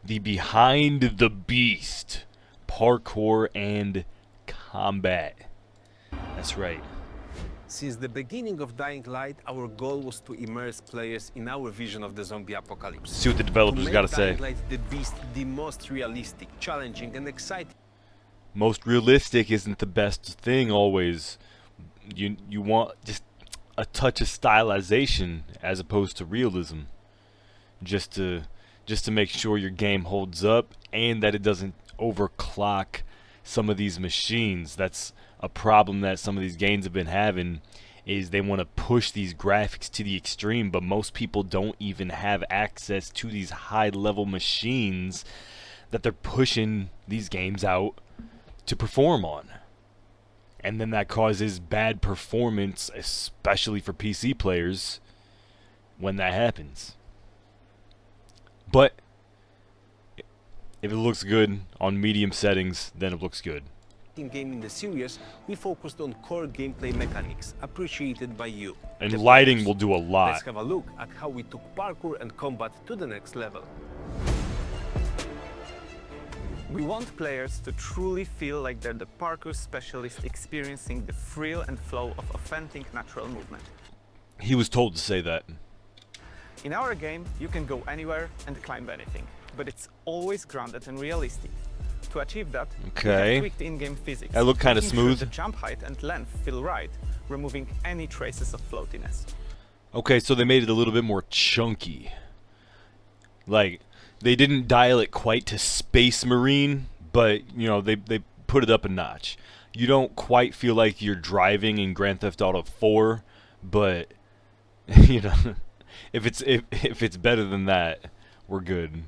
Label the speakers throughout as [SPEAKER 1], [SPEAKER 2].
[SPEAKER 1] the Behind the Beast parkour and combat. That's right.
[SPEAKER 2] Since the beginning of Dying Light, our goal was to immerse players in our vision of the zombie apocalypse.
[SPEAKER 1] See what the developers got to say.
[SPEAKER 2] Dying Light the Beast the most realistic, challenging, and exciting.
[SPEAKER 1] Most realistic isn't the best thing always. You want just a touch of stylization as opposed to realism, just to make sure your game holds up and that it doesn't overclock some of these machines. That's a problem that some of these games have been having, is they want to push these graphics to the extreme, but most people don't even have access to these high level machines that they're pushing these games out to perform on. And then that causes bad performance, especially for PC players, when that happens. But if it looks good on medium settings, then it looks good.
[SPEAKER 2] Game in the series, we focused on core gameplay mechanics appreciated by you.
[SPEAKER 1] And lighting will do a lot.
[SPEAKER 2] Let's have a look at how we took parkour and combat to the next level.
[SPEAKER 3] We want players to truly feel like they're the parkour specialist experiencing the thrill and flow of authentic natural movement.
[SPEAKER 1] He was told to say that.
[SPEAKER 3] In our game, you can go anywhere and climb anything, but it's always grounded and realistic. To achieve that, we have tweaked in-game physics.
[SPEAKER 1] That looked kind of
[SPEAKER 3] making sure
[SPEAKER 1] smooth.
[SPEAKER 3] the jump height and length feel right, removing any traces of floatiness.
[SPEAKER 1] Okay, so they made it a little bit more chunky. Like, they didn't dial it quite to Space Marine, but, you know, they put it up a notch. You don't quite feel like you're driving in Grand Theft Auto 4, but, you know, if it's better than that, we're good.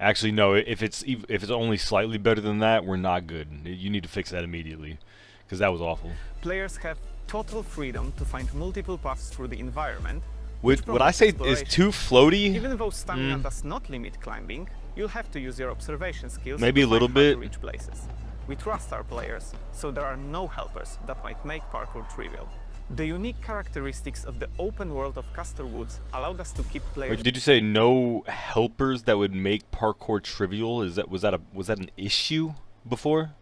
[SPEAKER 1] Actually, no. If it's only slightly better than that, we're not good. You need to fix that immediately, because that was awful.
[SPEAKER 3] Players have total freedom to find multiple paths through the environment.
[SPEAKER 1] What I say is too floaty.
[SPEAKER 3] Even though stamina does not limit climbing, you'll have to use your observation skills.
[SPEAKER 1] Maybe a little bit.
[SPEAKER 3] To reach places. We trust our players, so there are no helpers that might make parkour trivial. The unique characteristics of the open world of Castor Woods allowed us to keep players.
[SPEAKER 1] Wait, did you say no helpers that would make parkour trivial? Was that an issue before?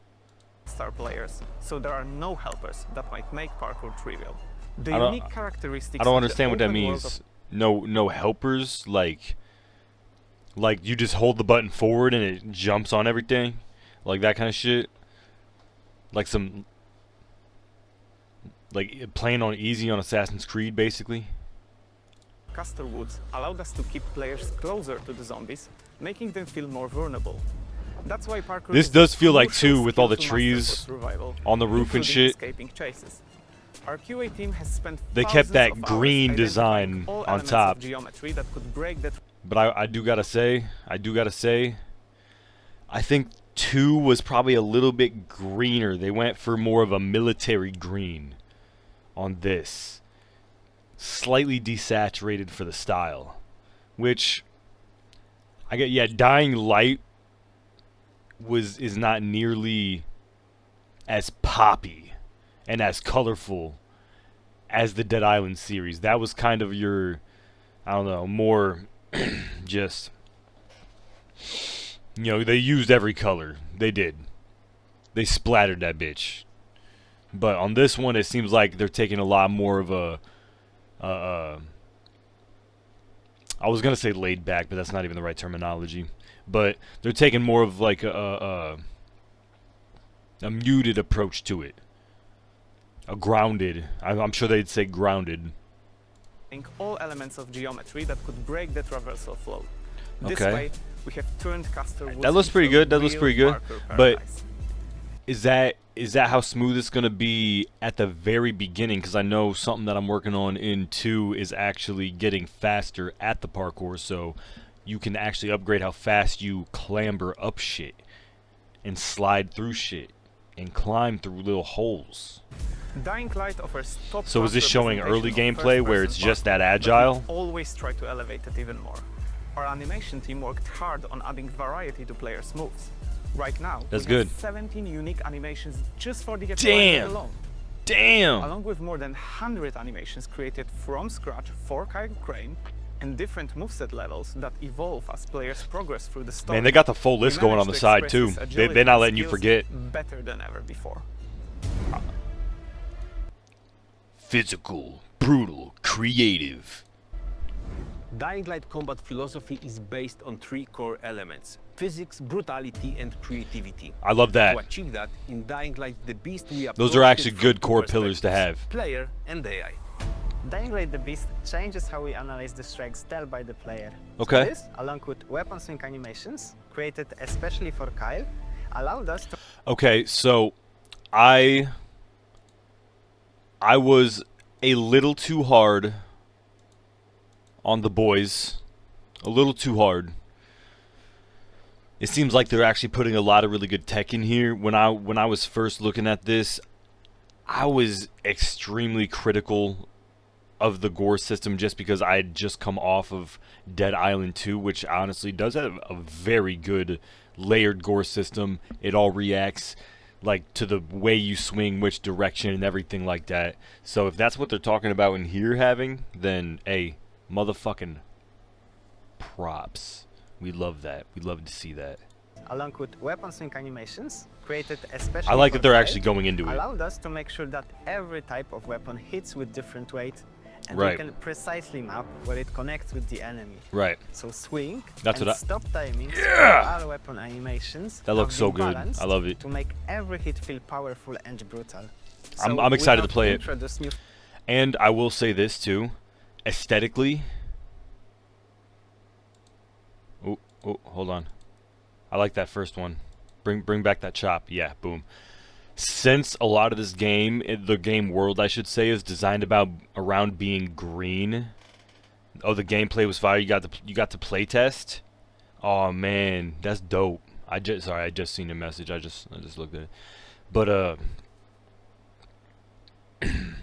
[SPEAKER 3] Star players, so there are no helpers that might make parkour trivial. The unique characteristics.
[SPEAKER 1] I don't understand what that means. No helpers, like you just hold the button forward and it jumps on everything, like that kind of shit. Like playing on easy on Assassin's Creed, basically.
[SPEAKER 3] Castor Woods allowed us to keep players closer to the zombies, making them feel more vulnerable. That's why parkour.
[SPEAKER 1] This does feel like too, with all the trees on the roof and shit.
[SPEAKER 3] Escaping chases. Our QA team has spent
[SPEAKER 1] they kept that green design on top.
[SPEAKER 3] Geometry that could break that.
[SPEAKER 1] But I do gotta say, I think 2 was probably a little bit greener. They went for more of a military green on this. Slightly desaturated for the style. Which I get, yeah, Dying Light is not nearly as poppy and as colorful as the Dead Island series. That was kind of your, I don't know, more just, you know, they used every color. They did. They splattered that bitch. But on this one, it seems like they're taking a lot more of a, I was going to say laid back, but that's not even the right terminology. But they're taking more of like a muted approach to it. A grounded. I'm sure they'd say grounded.
[SPEAKER 3] All elements of geometry that could break the traversal flow. This
[SPEAKER 1] Okay.
[SPEAKER 3] way, we have turned Castor Woods
[SPEAKER 1] That looks pretty
[SPEAKER 3] into a
[SPEAKER 1] good. That looks
[SPEAKER 3] real
[SPEAKER 1] pretty good.
[SPEAKER 3] parkour
[SPEAKER 1] But
[SPEAKER 3] paradise.
[SPEAKER 1] is that how smooth it's going to be at the very beginning? Because I know something that I'm working on in 2 is actually getting faster at the parkour, so you can actually upgrade how fast you clamber up shit and slide through shit and climb through little holes.
[SPEAKER 3] Dying Light offers top
[SPEAKER 1] So is this showing early
[SPEAKER 3] representation of
[SPEAKER 1] gameplay where
[SPEAKER 3] first-person
[SPEAKER 1] it's just
[SPEAKER 3] parkour,
[SPEAKER 1] that
[SPEAKER 3] but
[SPEAKER 1] agile?
[SPEAKER 3] we always try to elevate it even more. Our animation team worked hard on adding variety to players' moves. Right now,
[SPEAKER 1] That's
[SPEAKER 3] we have
[SPEAKER 1] good.
[SPEAKER 3] 17 unique animations just for the
[SPEAKER 1] Damn!
[SPEAKER 3] alone.
[SPEAKER 1] Damn!
[SPEAKER 3] Along with more than 100 animations created from scratch for Kyle Crane and different moveset levels that evolve as players progress through the story.
[SPEAKER 1] Man, they got the full list
[SPEAKER 3] We
[SPEAKER 1] going on
[SPEAKER 3] managed
[SPEAKER 1] the
[SPEAKER 3] to
[SPEAKER 1] side
[SPEAKER 3] express
[SPEAKER 1] too.
[SPEAKER 3] his agility
[SPEAKER 1] They're not
[SPEAKER 3] and
[SPEAKER 1] letting you
[SPEAKER 3] skills
[SPEAKER 1] forget.
[SPEAKER 3] better than ever before.
[SPEAKER 1] Physical, brutal, creative.
[SPEAKER 2] Dying Light combat philosophy is based on 3 core elements: physics, brutality, and creativity.
[SPEAKER 1] I love that.
[SPEAKER 2] To achieve that, in Dying Light, the Beast we
[SPEAKER 1] Those are
[SPEAKER 2] approach
[SPEAKER 1] actually
[SPEAKER 2] it
[SPEAKER 1] good
[SPEAKER 2] from 2
[SPEAKER 1] core pillars to
[SPEAKER 2] perspectives,
[SPEAKER 1] have.
[SPEAKER 2] player and AI.
[SPEAKER 4] Dying Light the Beast changes how we analyze the strikes dealt by the player.
[SPEAKER 1] Okay.
[SPEAKER 4] So this, along with weapon swing animations, created especially for Kyle, allowed us to...
[SPEAKER 1] Okay, so I was a little too hard on the boys. A little too hard. It seems like they're actually putting a lot of really good tech in here. When I was first looking at this, I was extremely critical of the gore system just because I had just come off of Dead Island 2, which honestly does have a very good layered gore system. It all reacts like to the way you swing, which direction, and everything like that. So if that's what they're talking about in here having, then hey, motherfucking props. We love that. We love to see that.
[SPEAKER 4] along with weapon swing animations, created especially
[SPEAKER 1] I like
[SPEAKER 4] for
[SPEAKER 1] that they're
[SPEAKER 4] Kyle,
[SPEAKER 1] actually going into it.
[SPEAKER 4] allowed us to make sure that every type of weapon hits with different weight, and
[SPEAKER 1] Right.
[SPEAKER 4] we can precisely map where it connects with the enemy.
[SPEAKER 1] Right.
[SPEAKER 4] So swing
[SPEAKER 1] That's
[SPEAKER 4] and
[SPEAKER 1] what I-
[SPEAKER 4] stop timings
[SPEAKER 1] Yeah!
[SPEAKER 4] for all weapon animations
[SPEAKER 1] That looks
[SPEAKER 4] have
[SPEAKER 1] so
[SPEAKER 4] been
[SPEAKER 1] good.
[SPEAKER 4] balanced
[SPEAKER 1] I love it.
[SPEAKER 4] to make every hit feel powerful and brutal.
[SPEAKER 1] I'm
[SPEAKER 4] So we
[SPEAKER 1] excited to
[SPEAKER 4] have
[SPEAKER 1] play it.
[SPEAKER 4] introduced new
[SPEAKER 1] And I will say this too, aesthetically. Oh, hold on. I like that first one. Bring back that chop. Yeah, boom. Since a lot of this game, the game world I should say, is designed around being green. Oh, the gameplay was fire. You got to play test. Oh man, that's dope. I just seen a message. I just looked at it. But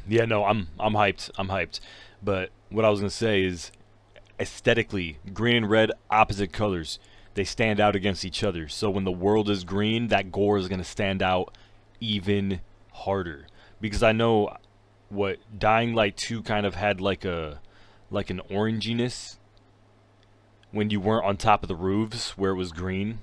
[SPEAKER 1] yeah, no, I'm hyped. I'm hyped. But what I was gonna say is, aesthetically, green and red, opposite colors. They stand out against each other. So when the world is green, that gore is gonna stand out even harder. Because I know what Dying Light 2 kind of had like an oranginess when you weren't on top of the roofs where it was green.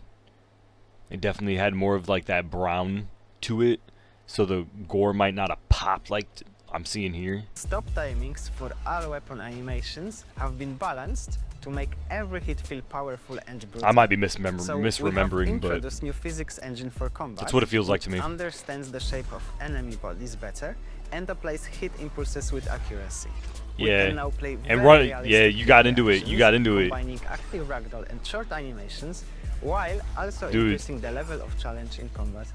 [SPEAKER 1] It definitely had more of like that brown to it. So the gore might not have popped like I'm seeing here.
[SPEAKER 4] stop timings for all weapon animations have been balanced to make every hit feel powerful and brutal.
[SPEAKER 1] I might be
[SPEAKER 4] So we have
[SPEAKER 1] misremembering, but
[SPEAKER 4] introduced new physics engine for combat.
[SPEAKER 1] that's what it feels like to
[SPEAKER 4] which
[SPEAKER 1] me.
[SPEAKER 4] Understands the shape of enemy bodies better and applies hit impulses with accuracy. We
[SPEAKER 1] Yeah,
[SPEAKER 4] can now play
[SPEAKER 1] and
[SPEAKER 4] very
[SPEAKER 1] run.
[SPEAKER 4] realistic
[SPEAKER 1] Yeah, you got into it. You
[SPEAKER 4] reactions,
[SPEAKER 1] got into it.
[SPEAKER 4] combining active ragdoll and short animations, while also
[SPEAKER 1] Dude.
[SPEAKER 4] increasing the level of challenge in combat.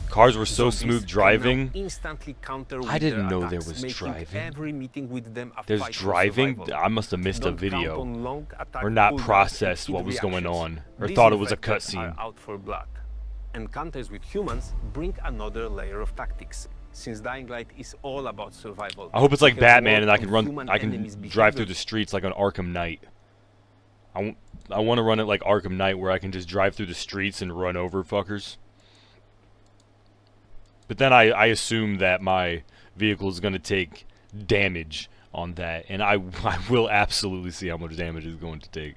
[SPEAKER 1] Cars were so
[SPEAKER 2] Zombies
[SPEAKER 1] smooth
[SPEAKER 2] can
[SPEAKER 1] driving.
[SPEAKER 2] now instantly counter
[SPEAKER 1] I
[SPEAKER 2] with
[SPEAKER 1] didn't
[SPEAKER 2] their
[SPEAKER 1] know there
[SPEAKER 2] attacks,
[SPEAKER 1] was
[SPEAKER 2] making
[SPEAKER 1] driving.
[SPEAKER 2] Every meeting with them a
[SPEAKER 1] There's
[SPEAKER 2] fight for
[SPEAKER 1] driving.
[SPEAKER 2] survival.
[SPEAKER 1] I must have missed a
[SPEAKER 2] Don't count
[SPEAKER 1] video,
[SPEAKER 2] on long attack
[SPEAKER 1] or not
[SPEAKER 2] cooldowns
[SPEAKER 1] processed
[SPEAKER 2] and
[SPEAKER 1] what was going
[SPEAKER 2] reactions.
[SPEAKER 1] on, or
[SPEAKER 2] These
[SPEAKER 1] thought it was a
[SPEAKER 2] infected are
[SPEAKER 1] cutscene.
[SPEAKER 2] out for blood. Encounters with humans bring another layer of tactics. Since Dying Light is all about survival.
[SPEAKER 1] I hope it's
[SPEAKER 2] we
[SPEAKER 1] like
[SPEAKER 2] have
[SPEAKER 1] Batman, and I
[SPEAKER 2] worked
[SPEAKER 1] can
[SPEAKER 2] on
[SPEAKER 1] run.
[SPEAKER 2] human
[SPEAKER 1] I can
[SPEAKER 2] enemies'
[SPEAKER 1] drive through
[SPEAKER 2] behavior.
[SPEAKER 1] the streets like on Arkham Knight. I want to run it like Arkham Knight, where I can just drive through the streets and run over fuckers. But then I assume that my vehicle is going to take damage on that, and I will absolutely see how much damage it's going to take.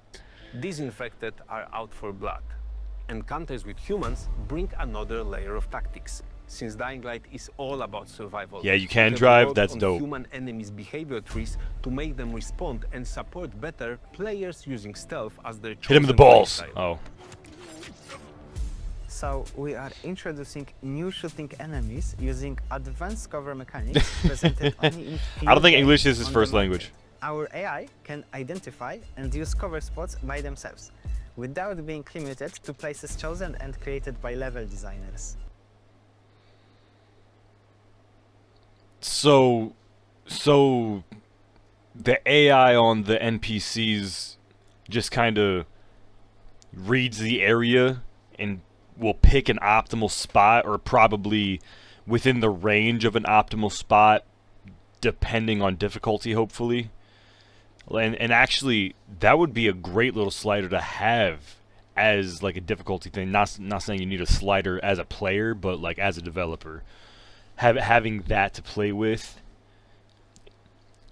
[SPEAKER 2] These infected are out for blood. Encounters with humans bring another layer of tactics. Since Dying Light is all about survival.
[SPEAKER 1] Yeah, you can
[SPEAKER 2] we have
[SPEAKER 1] drive,
[SPEAKER 2] worked
[SPEAKER 1] that's
[SPEAKER 2] on
[SPEAKER 1] dope.
[SPEAKER 2] Human enemies' behavior trees to make them respond and support better players using stealth as their
[SPEAKER 1] Hit him in the
[SPEAKER 2] chosen
[SPEAKER 1] balls.
[SPEAKER 2] playstyle.
[SPEAKER 1] Oh,
[SPEAKER 4] So we are introducing new shooting enemies using advanced cover mechanics presented only in few
[SPEAKER 1] I don't think
[SPEAKER 4] games
[SPEAKER 1] English is his
[SPEAKER 4] on
[SPEAKER 1] first
[SPEAKER 4] the market.
[SPEAKER 1] language.
[SPEAKER 4] Our AI can identify and use cover spots by themselves, without being limited to places chosen and created by level designers.
[SPEAKER 1] So the AI on the NPCs just kind of reads the area and will pick an optimal spot, or probably within the range of an optimal spot, depending on difficulty, hopefully. And actually, that would be a great little slider to have as like a difficulty thing. Not saying you need a slider as a player, but like as a developer, having that to play with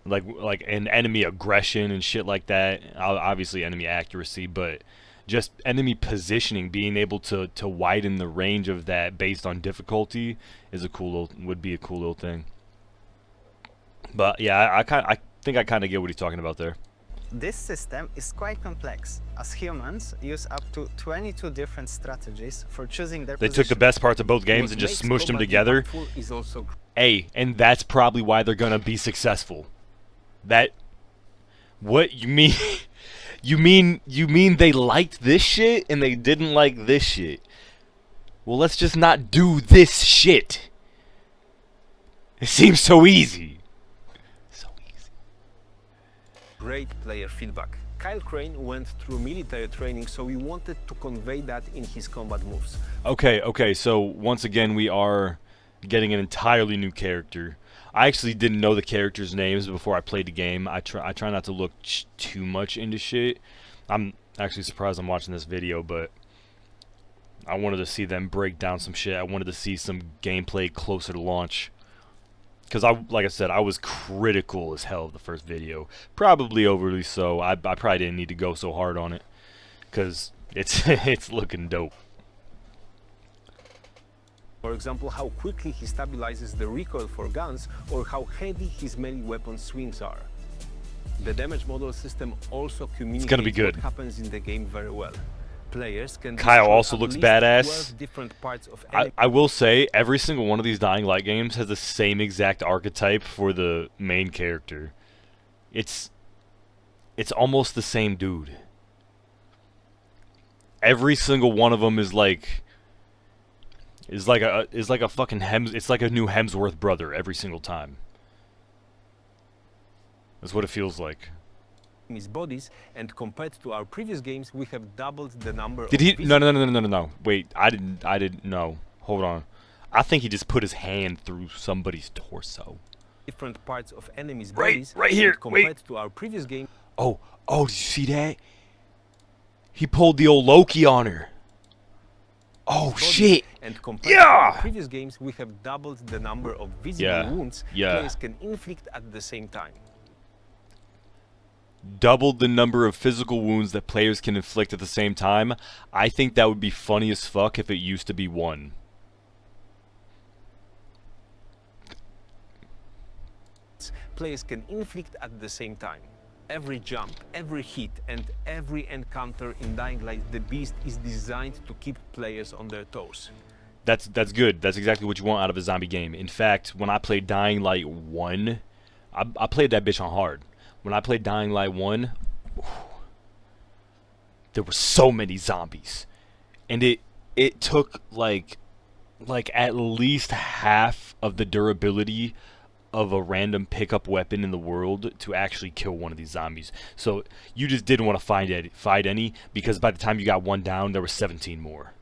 [SPEAKER 1] like an enemy aggression and shit like that. Obviously enemy accuracy, but just enemy positioning, being able to widen the range of that based on difficulty is a would be a cool little thing. But yeah, I think I kind of get what he's talking about there.
[SPEAKER 4] This system is quite complex, as humans use up to 22 different strategies for choosing their
[SPEAKER 1] They
[SPEAKER 4] position.
[SPEAKER 1] took the best parts of both games and just smushed them together.
[SPEAKER 2] Is also
[SPEAKER 1] Hey, and that's probably why they're gonna be successful. What you mean? you mean they liked this shit and they didn't like this shit? Well, let's just not do this shit. It seems so easy. So easy.
[SPEAKER 2] great player feedback. Kyle Crane went through military training, so we wanted to convey that in his combat moves.
[SPEAKER 1] Okay, so once again we are getting an entirely new character. I actually didn't know the characters' names before I played the game. I try not to look too much into shit. I'm actually surprised I'm watching this video, but I wanted to see them break down some shit. I wanted to see some gameplay closer to launch. Because, like I said, I was critical as hell of the first video. Probably overly so. I probably didn't need to go so hard on it. Because it's looking dope.
[SPEAKER 2] For example, how quickly he stabilizes the recoil for guns, or how heavy his melee weapon swings are. The damage model system also communicates
[SPEAKER 1] be good.
[SPEAKER 2] what happens in the game very well. Players can
[SPEAKER 1] Kyle
[SPEAKER 2] destroy
[SPEAKER 1] also
[SPEAKER 2] at
[SPEAKER 1] looks
[SPEAKER 2] least
[SPEAKER 1] badass.
[SPEAKER 2] 12 different parts of
[SPEAKER 1] I will say, every single one of these Dying Light games has the same exact archetype for the main character. It's almost the same dude. Every single one of them is like a fucking it's like a new Hemsworth brother every single time. That's what it feels like.
[SPEAKER 2] enemies' bodies, and compared to our previous games, we have doubled the number
[SPEAKER 1] Did
[SPEAKER 2] of
[SPEAKER 1] he? No. Wait, I didn't know. Hold on. I think he just put his hand through somebody's torso.
[SPEAKER 2] different parts of enemies'
[SPEAKER 1] Right-
[SPEAKER 2] bodies.
[SPEAKER 1] right here,
[SPEAKER 2] and compared
[SPEAKER 1] wait.
[SPEAKER 2] to our previous game,
[SPEAKER 1] Oh, did you see that? He pulled the old Loki on her. Oh
[SPEAKER 2] bodies,
[SPEAKER 1] shit.
[SPEAKER 2] and compared to
[SPEAKER 1] Yeah!
[SPEAKER 2] our previous games, we have doubled the number of visible
[SPEAKER 1] Yeah,
[SPEAKER 2] wounds
[SPEAKER 1] yeah.
[SPEAKER 2] players can inflict at the same time.
[SPEAKER 1] Doubled the number of physical wounds that players can inflict at the same time. I think that would be funny as fuck if it used to be one.
[SPEAKER 2] Players can inflict at the same time. Every jump, every hit, and every encounter in Dying Light the Beast is designed to keep players on their toes.
[SPEAKER 1] That's good. That's exactly what you want out of a zombie game. In fact, when I played Dying Light 1, I played that bitch on hard. When I played Dying Light 1, there were so many zombies. And it took like at least half of the durability of a random pickup weapon in the world to actually kill one of these zombies. So you just didn't want to fight any, because by the time you got one down, there were 17 more.